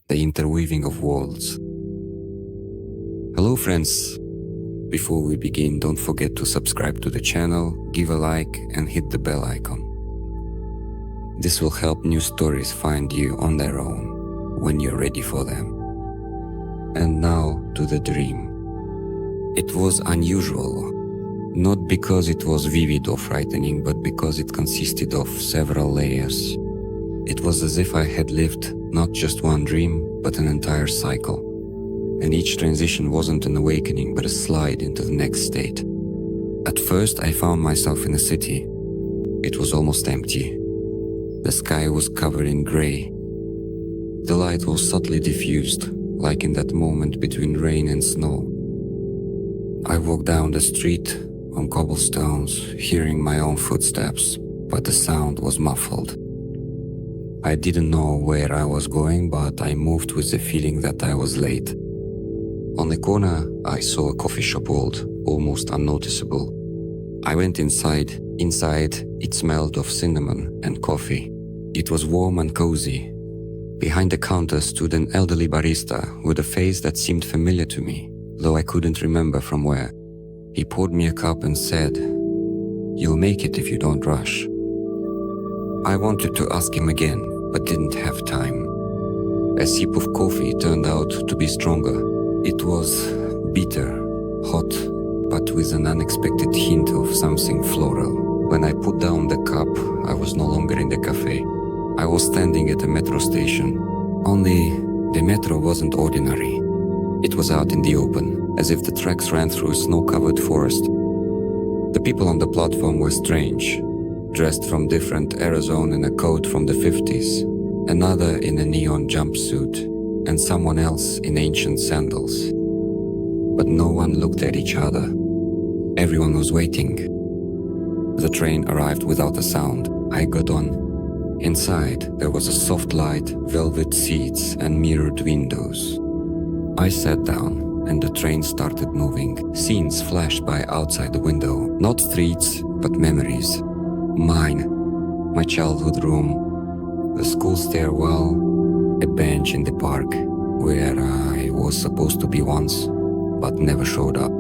the Interweaving of Worlds. Hello friends! Before we begin, don't forget to subscribe to the channel, give a like and hit the bell icon. This will help new stories find you on their own when you're ready for them. And now to the dream. It was unusual, not because it was vivid or frightening, but because it consisted of several layers. It was as if I had lived not just one dream, but an entire cycle. And each transition wasn't an awakening, but a slide into the next state. At first, I found myself in a city. It was almost empty. The sky was covered in gray. The light was subtly diffused, like in that moment between rain and snow. I walked down the street on cobblestones, hearing my own footsteps, but the sound was muffled. I didn't know where I was going, but I moved with the feeling that I was late. On the corner, I saw a coffee shop walled, almost unnoticeable. I went inside. Inside, it smelled of cinnamon and coffee. It was warm and cozy. Behind the counter stood an elderly barista with a face that seemed familiar to me, though I couldn't remember from where. He poured me a cup and said, "You'll make it if you don't rush." I wanted to ask him again, but didn't have time. A sip of coffee turned out to be stronger. It was bitter, hot, but with an unexpected hint of something floral. When I put down the cup, I was no longer in the cafe. I was standing at a metro station. Only the metro wasn't ordinary. It was out in the open, as if the tracks ran through a snow-covered forest. The people on the platform were strange, dressed from different eras in a coat from the 50s, another in a neon jumpsuit, and someone else in ancient sandals. But no one looked at each other. Everyone was waiting. The train arrived without a sound. I got on. Inside, there was a soft light, velvet seats, and mirrored windows. I sat down, and the train started moving. Scenes flashed by outside the window. Not streets, but memories. Mine. My childhood room. The school stairwell. A bench in the park, where I was supposed to be once, but never showed up.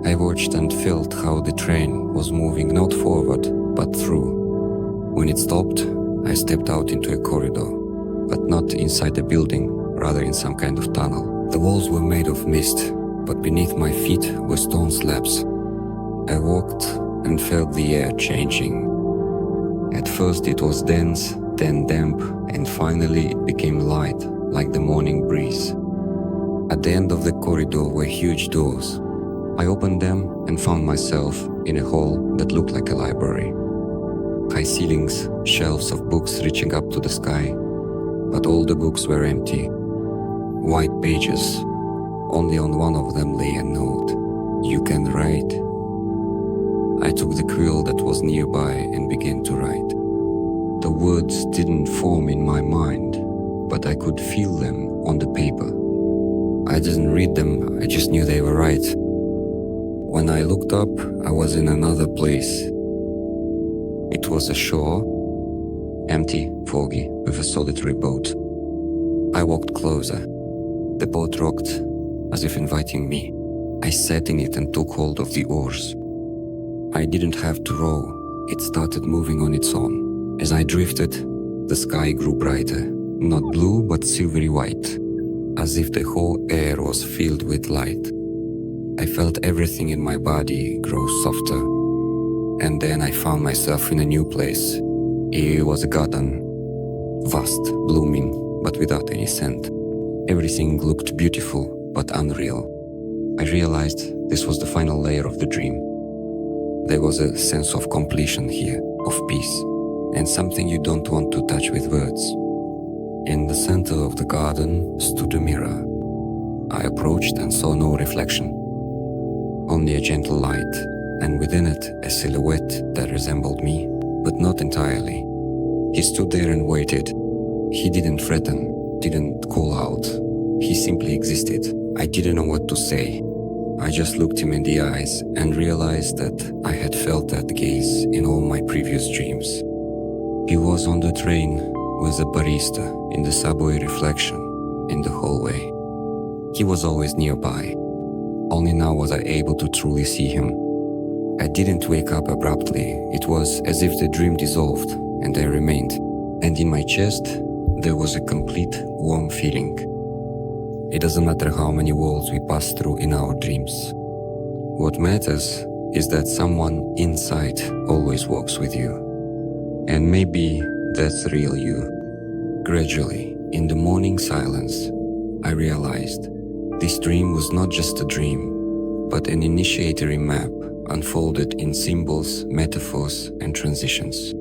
I watched and felt how the train was moving not forward, but through. When it stopped, I stepped out into a corridor, but not inside the building, rather in some kind of tunnel. The walls were made of mist, but beneath my feet were stone slabs. I walked and felt the air changing. At first it was dense, then damp, and finally it became light, like the morning breeze. At the end of the corridor were huge doors. I opened them and found myself in a hall that looked like a library. High ceilings, shelves of books reaching up to the sky, but all the books were empty. White pages. Only on one of them lay a note. "You can write." I took the quill that was nearby and began to write. The words didn't form in my mind, but I could feel them on the paper. I didn't read them, I just knew they were right. When I looked up, I was in another place. It was a shore, empty, foggy, with a solitary boat. I walked closer. The boat rocked, as if inviting me. I sat in it and took hold of the oars. I didn't have to row, it started moving on its own. As I drifted, the sky grew brighter, not blue but silvery white, as if the whole air was filled with light. I felt everything in my body grow softer, and then I found myself in a new place. It was a garden, vast, blooming, but without any scent. Everything looked beautiful but unreal. I realized this was the final layer of the dream. There was a sense of completion here, of peace, and something you don't want to touch with words. In the center of the garden stood a mirror. I approached and saw no reflection, only a gentle light, and within it a silhouette that resembled me, but not entirely. He stood there and waited. He didn't threaten, didn't call out. He simply existed. I didn't know what to say. I just looked him in the eyes and realized that I had felt that gaze in all my previous dreams. He was on the train with a barista in the subway reflection, in the hallway. He was always nearby. Only now was I able to truly see him. I didn't wake up abruptly. It was as if the dream dissolved and I remained. And in my chest, there was a complete warm feeling. It doesn't matter how many worlds we pass through in our dreams. What matters is that someone inside always walks with you. And maybe that's real you. Gradually, in the morning silence, I realized this dream was not just a dream, but an initiatory map unfolded in symbols, metaphors, and transitions.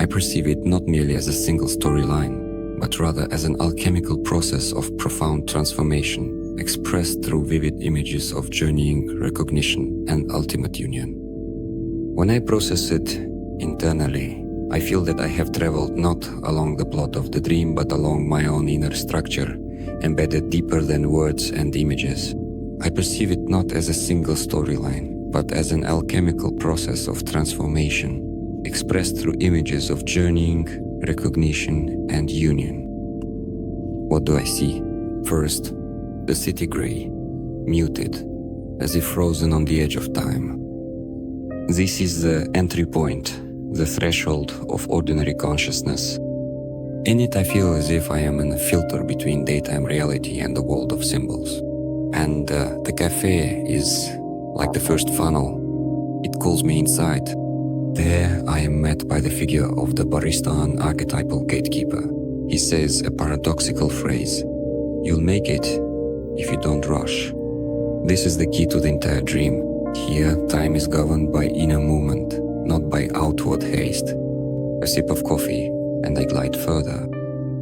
I perceive it not merely as a single storyline, but rather as an alchemical process of profound transformation, expressed through vivid images of journeying, recognition, and ultimate union. When I process it internally, I feel that I have traveled not along the plot of the dream, but along my own inner structure, embedded deeper than words and images. I perceive it not as a single storyline, but as an alchemical process of transformation, expressed through images of journeying, recognition, and union. What do I see? First, the city grey, muted, as if frozen on the edge of time. This is the entry point, the threshold of ordinary consciousness. In it I feel as if I am in a filter between daytime reality and the world of symbols. And the cafe is like the first funnel. It calls me inside. There I am met by the figure of the barista and archetypal gatekeeper. He says a paradoxical phrase: "You'll make it if you don't rush." This is the key to the entire dream. Here, time is governed by inner movement, not by outward haste. A sip of coffee, and I glide further.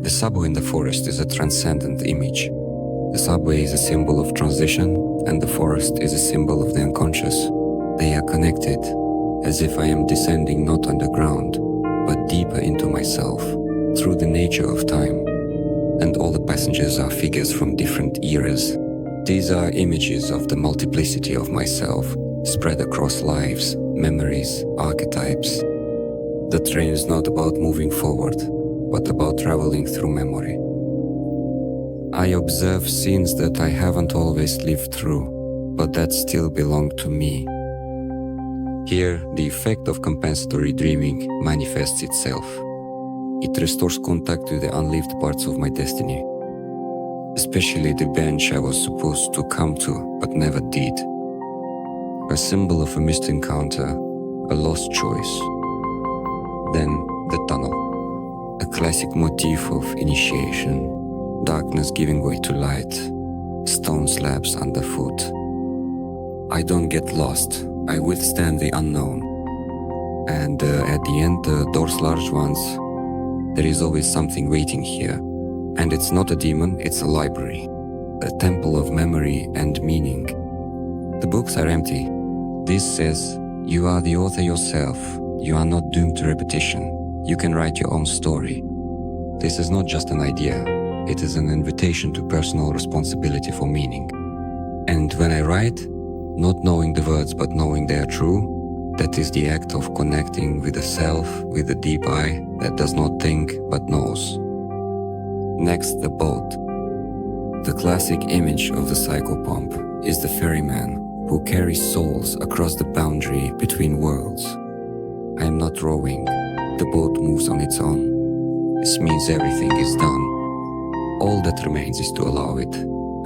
The subway in the forest is a transcendent image. The subway is a symbol of transition, and the forest is a symbol of the unconscious. They are connected, as if I am descending not underground, but deeper into myself, through the nature of time. And all the passengers are figures from different eras. These are images of the multiplicity of myself, spread across lives, memories, archetypes. The train is not about moving forward, but about traveling through memory. I observe scenes that I haven't always lived through, but that still belong to me. Here, the effect of compensatory dreaming manifests itself. It restores contact with the unlived parts of my destiny, especially the bench I was supposed to come to, but never did. A symbol of a missed encounter, a lost choice. Then the tunnel, a classic motif of initiation, darkness giving way to light, stone slabs underfoot. I don't get lost, I withstand the unknown. And at the end, the doors large ones, there is always something waiting here. And it's not a demon, it's a library, a temple of memory and meaning. The books are empty. This says, you are the author yourself. You are not doomed to repetition. You can write your own story. This is not just an idea. It is an invitation to personal responsibility for meaning. And when I write, not knowing the words but knowing they are true, that is the act of connecting with the self, with the deep eye that does not think but knows. Next, the boat. The classic image of the psychopomp is the ferryman who carries souls across the boundary between worlds. I am not rowing. The boat moves on its own. This means everything is done. All that remains is to allow it,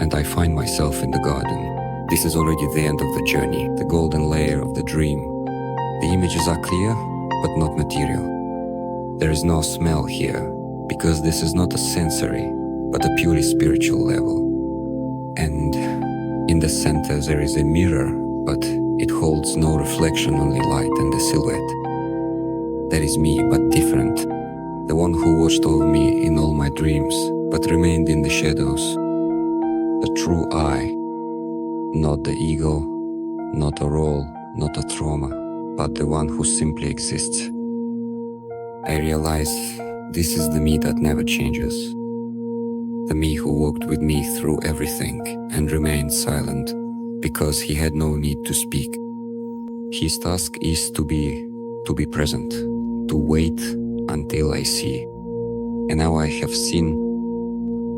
and I find myself in the garden. This is already the end of the journey, the golden layer of the dream. The images are clear, but not material. There is no smell here, because this is not a sensory, but a purely spiritual level. And in the center there is a mirror, but it holds no reflection, only light and a silhouette. That is me, but different. The one who watched over me in all my dreams, but remained in the shadows. The true I, not the ego, not a role, not a trauma, but the one who simply exists. I realize this is the me that never changes. The me who walked with me through everything and remained silent because he had no need to speak. His task is to be present, to wait until I see. And now I have seen,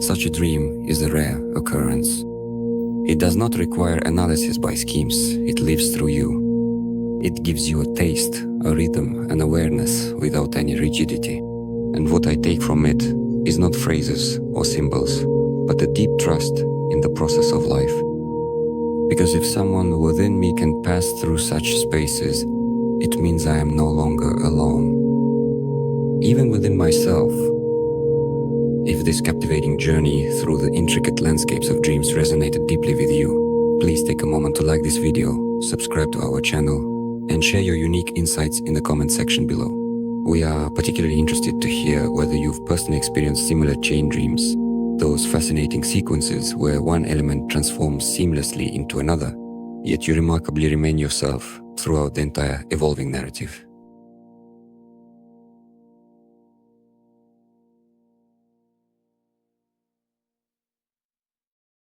Such a dream is a rare occurrence. It does not require analysis by schemes, it lives through you. It gives you a taste, a rhythm, an awareness without any rigidity. And what I take from it is not phrases or symbols, but a deep trust in the process of life. Because if someone within me can pass through such spaces, it means I am no longer alone. Even within myself, if this captivating journey through the intricate landscapes of dreams resonated deeply with you, please take a moment to like this video, subscribe to our channel, and share your unique insights in the comment section below. We are particularly interested to hear whether you've personally experienced similar chain dreams, those fascinating sequences where one element transforms seamlessly into another, yet you remarkably remain yourself throughout the entire evolving narrative.